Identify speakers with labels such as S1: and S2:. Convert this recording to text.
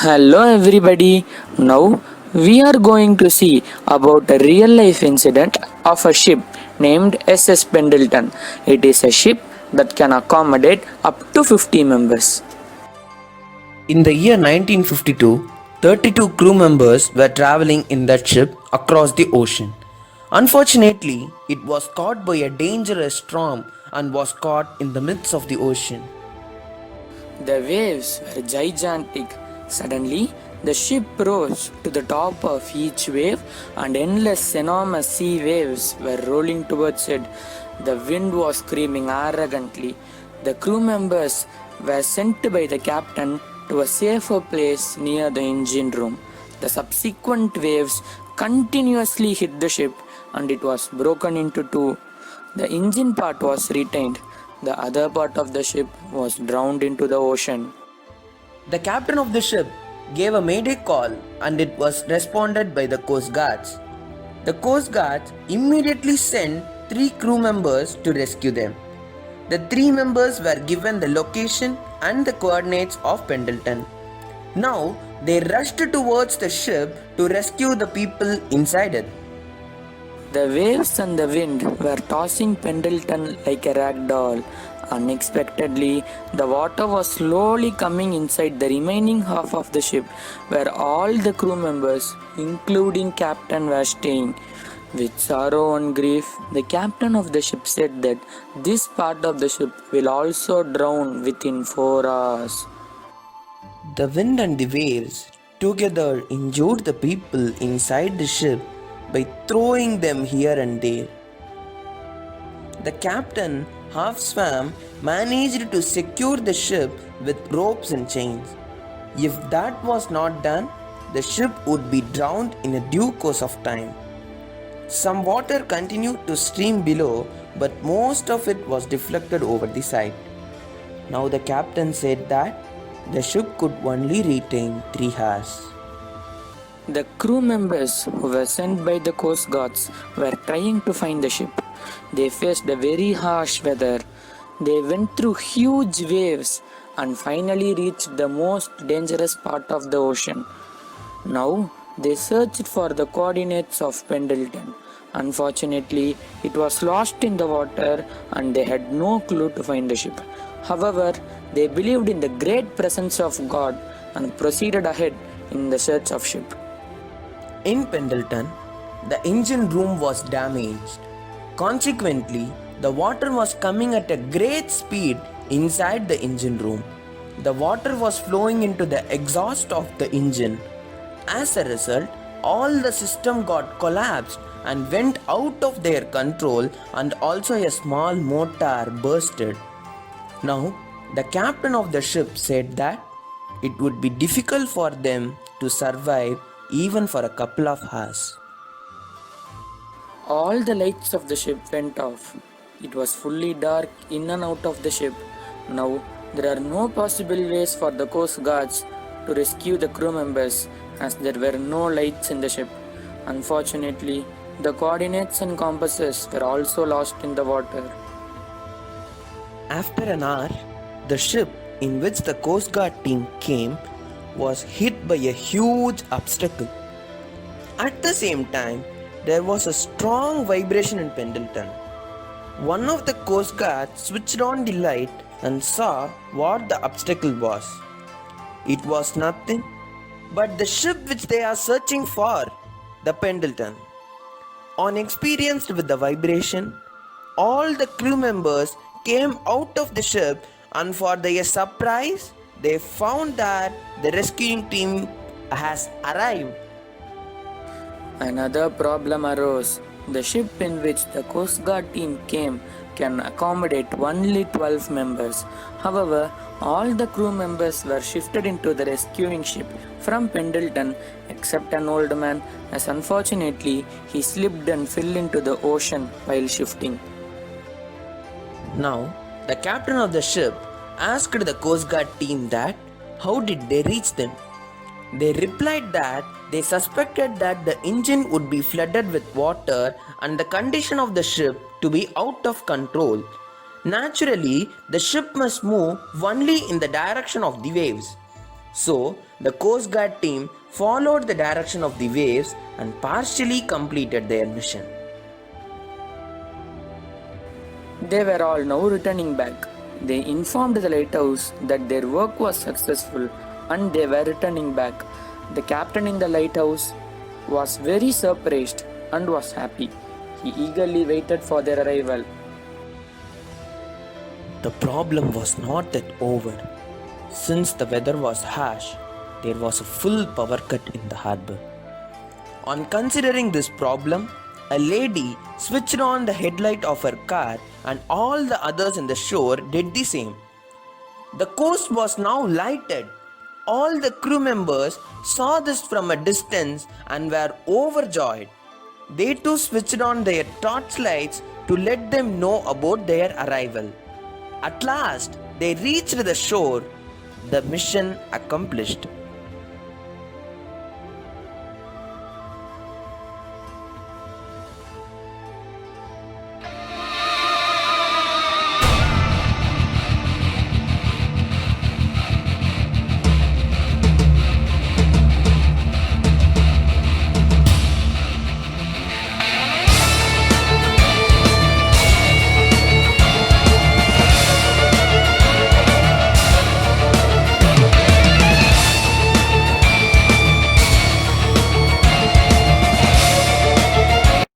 S1: Hello everybody. Now we are going to see about a real life incident of a ship named SS Pendleton. It is a ship that can accommodate up to 50 members.
S2: In the year 1952, 32 crew members were traveling in that ship across the ocean. Unfortunately, it was caught by a dangerous storm and was caught in the midst of the ocean.
S1: The waves were gigantic. Suddenly, the ship rose to the top of each wave, and endless enormous sea waves were rolling towards it. The wind was screaming arrogantly. The crew members were sent by the captain to a safer place near the engine room. The subsequent waves continuously hit the ship, and it was broken into two. The engine part was retained. The other part of the ship was drowned into the ocean.
S2: The captain of the ship gave a mayday call and it was responded by the Coast Guards. The Coast Guards immediately sent 3 crew members to rescue them. The 3 members were given the location and the coordinates of Pendleton. Now they rushed towards the ship to rescue the people inside it.
S1: The waves and the wind were tossing Pendleton like a rag doll. Unexpectedly, the water was slowly coming inside the remaining half of the ship, where all the crew members, including captain, were staying. With sorrow and grief, the captain of the ship said that this part of the ship will also drown within 4 hours.
S2: The wind and the waves together injured the people inside the ship by throwing them here and there. The captain, half swam, managed to secure the ship with ropes and chains. If that was not done, the ship would be drowned in a due course of time. Some water continued to stream below, but most of it was deflected over the side. Now the captain said that the ship could only retain 3 hours.
S1: The crew members who were sent by the Coast Guards were trying to find the ship. They faced a very harsh weather. They went through huge waves and finally reached the most dangerous part of the ocean. Now they searched for the coordinates of Pendleton. Unfortunately, it was lost in the water and they had no clue to find the ship. However, they believed in the great presence of God and proceeded ahead in the search of ship.
S2: In Pendleton, the engine room was damaged. Consequently, the water was coming at a great speed inside the engine room. The water was flowing into the exhaust of the engine. As a result, all the system got collapsed and went out of their control, and also a small motor bursted. Now, the captain of the ship said that it would be difficult for them to survive even for a couple of hours.
S1: All the lights of the ship went off. It was fully dark in and out of the ship. Now, there are no possible ways for the Coast Guards to rescue the crew members as there were no lights in the ship. Unfortunately, the coordinates and compasses were also lost in the water.
S2: After an hour, the ship in which the Coast Guard team came was hit by a huge obstacle. At the same time, there was a strong vibration in Pendleton. One of the Coast Guard switched on the light and saw what the obstacle was. It was nothing but the ship which they are searching for, the Pendleton. On experienced with the vibration, all the crew members came out of the ship, and for their surprise, they found that the rescuing team has arrived.
S1: Another problem arose. The ship in which the Coast Guard team came can accommodate only 12 members. However, all the crew members were shifted into the rescuing ship from Pendleton except an old man, as unfortunately he slipped and fell into the ocean while shifting.
S2: Now, the captain of the ship asked the Coast Guard team that how did they reach them. They replied that they suspected that the engine would be flooded with water and the condition of the ship to be out of control. Naturally, the ship must move only in the direction of the waves. So, the Coast Guard team followed the direction of the waves and partially completed their mission.
S1: They were all now returning back. They informed the lighthouse that their work was successful and they were returning back. The captain in the lighthouse was very surprised and was happy. He eagerly waited for their arrival.
S2: The problem was not yet over. Since the weather was harsh, there was a full power cut in the harbor. On considering this problem, a lady switched on the headlight of her car and all the others in the shore did the same. The coast was now lighted. All the crew members saw this from a distance and were overjoyed. They too switched on their torchlights to let them know about their arrival. At last, they reached the shore. The mission accomplished.